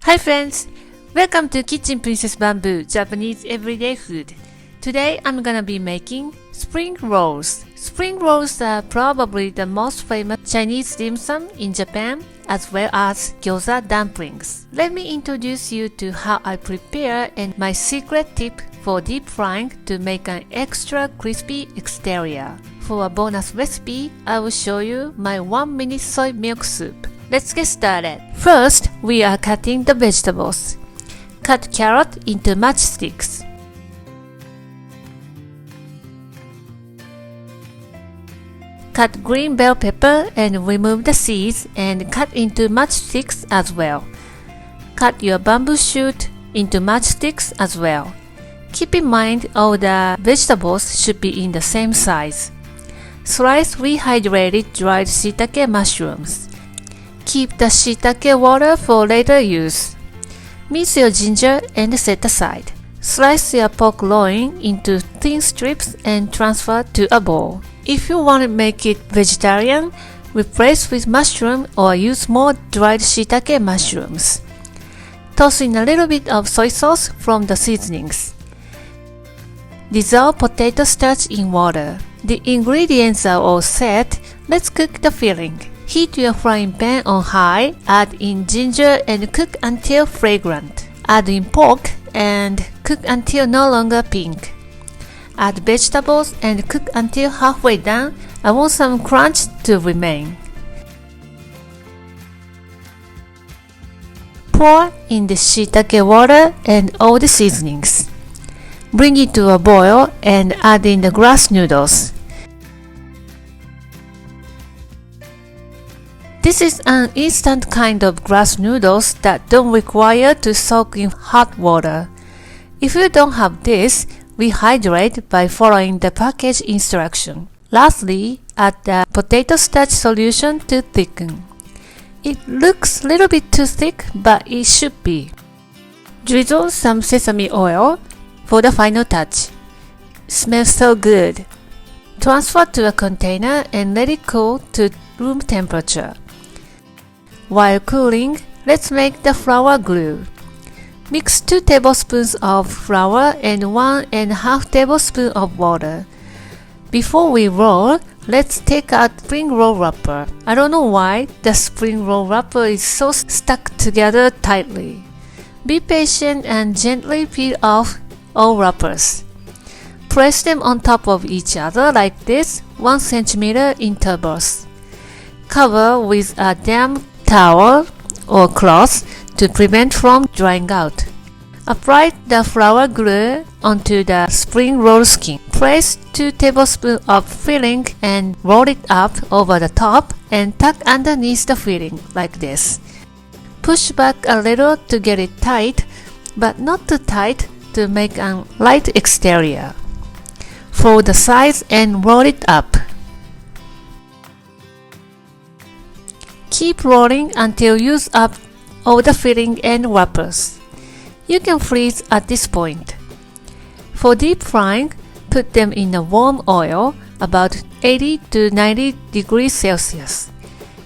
Hi friends! Welcome to Kitchen Princess Bamboo Japanese Everyday Food. Today I'm gonna be making spring rolls. Spring rolls are probably the most famous Chinese dim sum in Japan, as well as Gyoza dumplings. Let me introduce you to how I prepare and my secret tip for deep frying to make an extra crispy exterior. For a bonus recipe, I will show you my 1-minute soy milk soup. Let's get started. First, we are cutting the vegetables. Cut carrot into matchsticks. Cut green bell pepper and remove the seeds and cut into matchsticks as well. Cut your bamboo shoot into matchsticks as well. Keep in mind all the vegetables should be in the same size. Slice rehydrated dried shiitake mushrooms. Keep the shiitake water for later use. Mince your ginger and set aside. Slice your pork loin into thin strips and transfer to a bowl. If you want to make it vegetarian, replace with mushroom or use more dried shiitake mushrooms. Toss in a little bit of soy sauce from the seasonings. Dissolve potato starch in water. The ingredients are all set. Let's cook the filling. Heat your frying pan on high, add in ginger and cook until fragrant. Add in pork and cook until no longer pink. Add vegetables and cook until halfway done. I want some crunch to remain. Pour in the shiitake water and all the seasonings. Bring it to a boil and add in the grass noodles. This is an instant kind of grass noodles that don't require to soak in hot water. If you don't have this, rehydrate by following the package instruction. Lastly, add the potato starch solution to thicken. It looks a little bit too thick, but it should be. Drizzle some sesame oil for the final touch. Smells so good. Transfer to a container and let it cool to room temperature. While cooling, let's make the flour glue. Mix 2 tablespoons of flour and 1.5 tablespoons of water. Before we roll, let's take out spring roll wrapper. I don't know why the spring roll wrapper is so stuck together tightly. Be patient and gently peel off all wrappers. Press them on top of each other like this, 1 cm intervals. Cover with a damp towel or cloth to prevent from drying out. Apply the flour glue onto the spring roll skin. Place 2 tablespoons of filling and roll it up over the top and tuck underneath the filling like this. Push back a little to get it tight, but not too tight to make a light exterior. Fold the sides and roll it up. Keep rolling until you use up all the filling and wrappers. You can freeze at this point. For deep frying, put them in a warm oil about 80 to 90 degrees Celsius.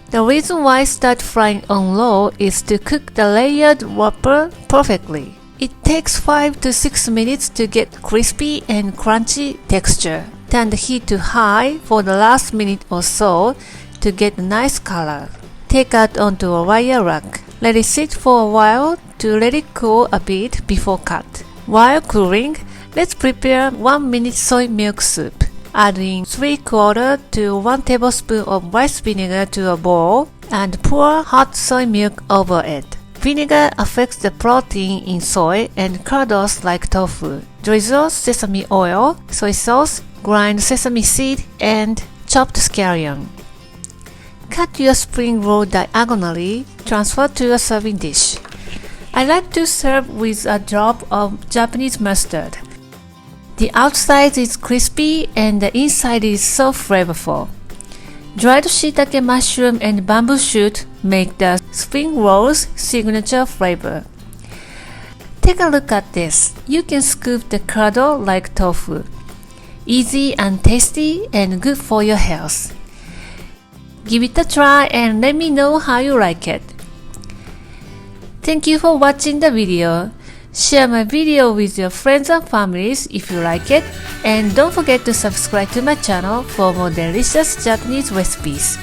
The reason why start frying on low is to cook the layered wrapper perfectly. It takes 5 to 6 minutes to get crispy and crunchy texture. Turn the heat to high for the last minute or so to get a nice color. Take out onto a wire rack. Let it sit for a while to let it cool a bit before cut. While cooling, let's prepare 1-minute soy milk soup. Add in 3/4 to 1 tablespoon of rice vinegar to a bowl and pour hot soy milk over it. Vinegar affects the protein in soy and curdles like tofu. Drizzle sesame oil, soy sauce, grind sesame seed, and chopped scallion. Cut your spring roll diagonally, transfer to a serving dish. I like to serve with a drop of Japanese mustard. The outside is crispy and the inside is so flavorful. Dried shiitake mushroom and bamboo shoot make the spring roll's signature flavor. Take a look at this. You can scoop the curdle like tofu. Easy and tasty and good for your health. Give it a try and let me know how you like it. Thank you for watching the video. Share my video with your friends and families if you like it, and don't forget to subscribe to my channel for more delicious Japanese recipes.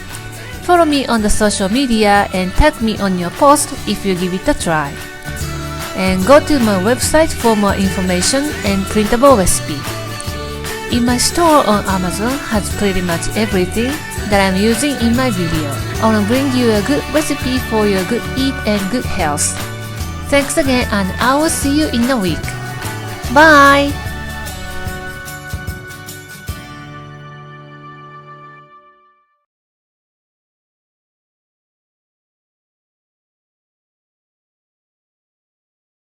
Follow me on the social media and tag me on your post if you give it a try. And go to my website for more information and printable recipe. In my store on Amazon has pretty much everything that I'm using in my video. I wanna bring you a good recipe for your good eat and good health. Thanks again, and I will see you in a week. Bye!